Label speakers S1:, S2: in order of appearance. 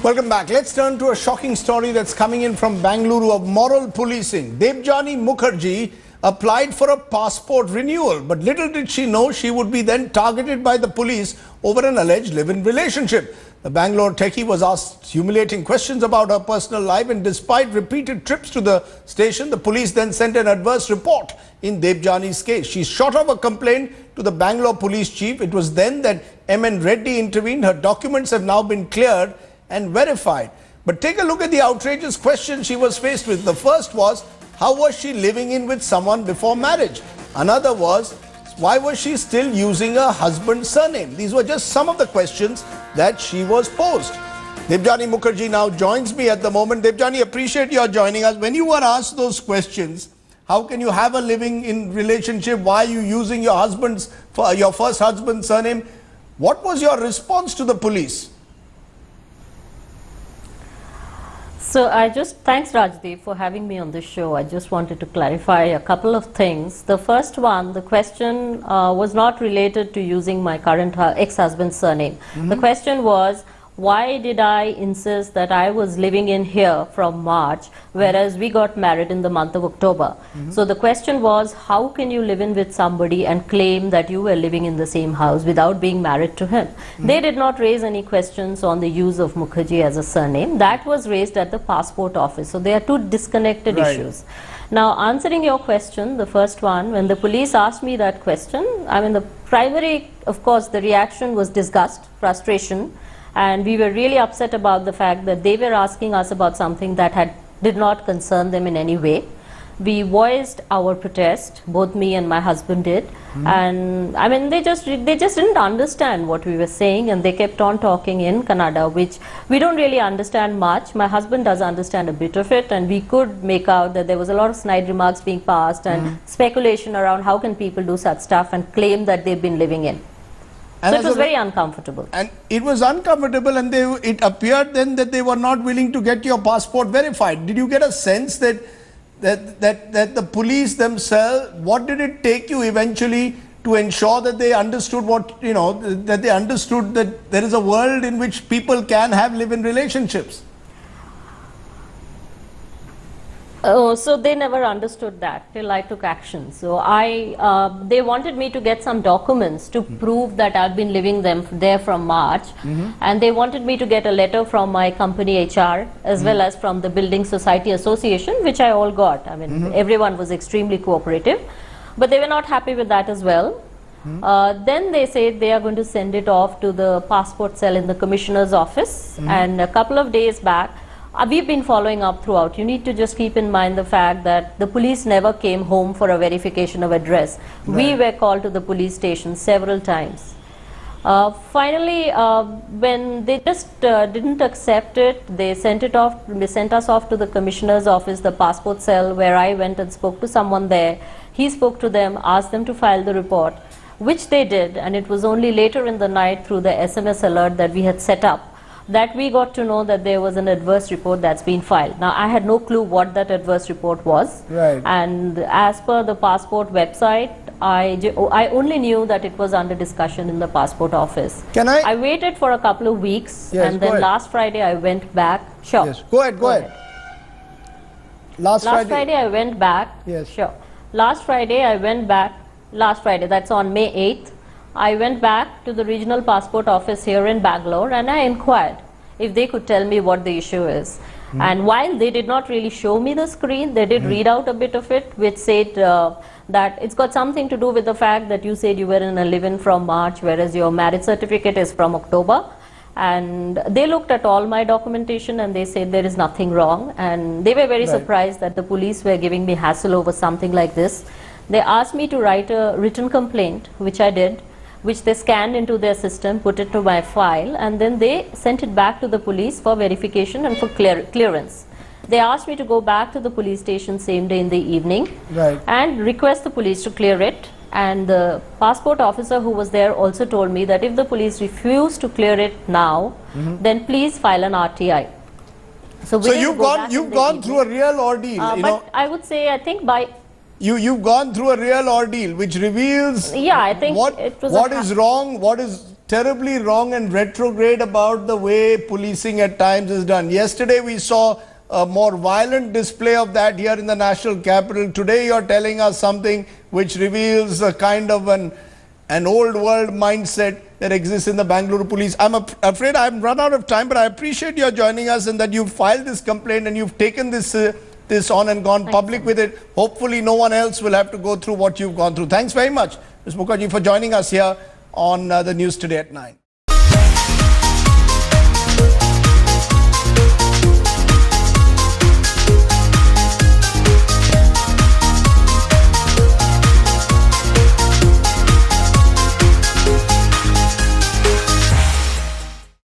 S1: Welcome back. Let's turn to a shocking story that's coming in from Bengaluru of moral policing. Debjani Mukherjee applied for a passport renewal, but little did she know she would be then targeted by the police over an alleged live-in relationship. The Bangalore techie was asked humiliating questions about her personal life, and despite repeated trips to the station, the police then sent an adverse report in Debjani's case. She shot off a complaint to the Bangalore police chief. It was then that M.N. Reddy intervened. Her documents have now been cleared and verified. But take a look at the outrageous questions she was faced with. The first was, how was she living in with someone before marriage? Another was, why was she still using her husband's surname? These were just some of the questions that she was posed. Debjani Mukherjee now joins me at the moment. Debjani, appreciate your joining us. When you were asked those questions, how can you have a living in relationship? Why are you using your first husband's surname? What was your response to the police?
S2: So thanks Rajdeep for having me on this show. I just wanted to clarify a couple of things. The first one, the question was not related to using my current ex-husband's surname. The question was, why did I insist that I was living in here from March, whereas we got married in the month of October? So the question was, how can you live in with somebody and claim that you were living in the same house without being married to him? They did not raise any questions on the use of Mukherjee as a surname. That was raised at the passport office. So they are two disconnected issues. Now, answering your question, the first one, when the police asked me that question, I mean, the primary, of course, the reaction was disgust, frustration, and we were really upset about the fact that they were asking us about something that did not concern them in any way. We voiced our protest, both me and my husband did, and I mean they just didn't understand what we were saying, and they kept on talking in Kannada, which we don't really understand much. My husband does understand a bit of it, and we could make out that there was a lot of snide remarks being passed and speculation around how can people do such stuff and claim that they've been living in. And so it was very uncomfortable.
S1: And it was uncomfortable, and it appeared then that they were not willing to get your passport verified. Did you get a sense that the police themselves, what did it take you eventually to ensure that they understood that they understood that there is a world in which people can have live-in relationships?
S2: Oh, so they never understood that till I took action. So they wanted me to get some documents to prove that I've been living there from March, and they wanted me to get a letter from my company HR as well as from the Building Society Association, which I all got. I mean, everyone was extremely cooperative, but they were not happy with that as well. Then they said they are going to send it off to the passport cell in the commissioner's office, and a couple of days back, we've been following up throughout. You need to just keep in mind the fact that the police never came home for a verification of address. We were called to the police station several times. Finally, when they just didn't accept it, they sent us off to the commissioner's office, the passport cell, where I went and spoke to someone there. He spoke to them, asked them to file the report, which they did, and it was only later in the night through the SMS alert that we had set up that we got to know that there was an adverse report that's been filed. Now, I had no clue what that adverse report was. And as per the passport website, I only knew that it was under discussion in the passport office. I waited for a couple of weeks, and then last Friday I went back. Sure.
S1: Yes. Go ahead. Last
S2: Friday I went back.
S1: Yes.
S2: Sure. Last Friday I went back. Last Friday, that's on May 8th. I went back to the regional passport office here in Bangalore, and I inquired if they could tell me what the issue is. And while they did not really show me the screen, they did read out a bit of it, which said that it's got something to do with the fact that you said you were in a live-in from March, whereas your marriage certificate is from October. And they looked at all my documentation and they said there is nothing wrong. And they were very surprised that the police were giving me hassle over something like this. They asked me to write a written complaint, which I did, which they scanned into their system, put it to my file, and then they sent it back to the police for verification and for clearance. They asked me to go back to the police station same day in the evening and request the police to clear it. And the passport officer who was there also told me that if the police refuse to clear it now, then please file an RTI.
S1: So you've gone through a real ordeal.
S2: But I would say, I think by
S1: You've gone through a real ordeal which reveals
S2: I think
S1: what is wrong, what is terribly wrong and retrograde about the way policing at times is done. Yesterday we saw a more violent display of that here in the national capital. Today you are telling us something which reveals a kind of an old world mindset that exists in the Bengaluru police. I'm afraid I've run out of time, but I appreciate your joining us and that you've filed this complaint and you've taken this on and gone public with it. Hopefully no one else will have to go through what you've gone through. Thanks very much, Ms. Mukherjee, for joining us here on the News Today at 9.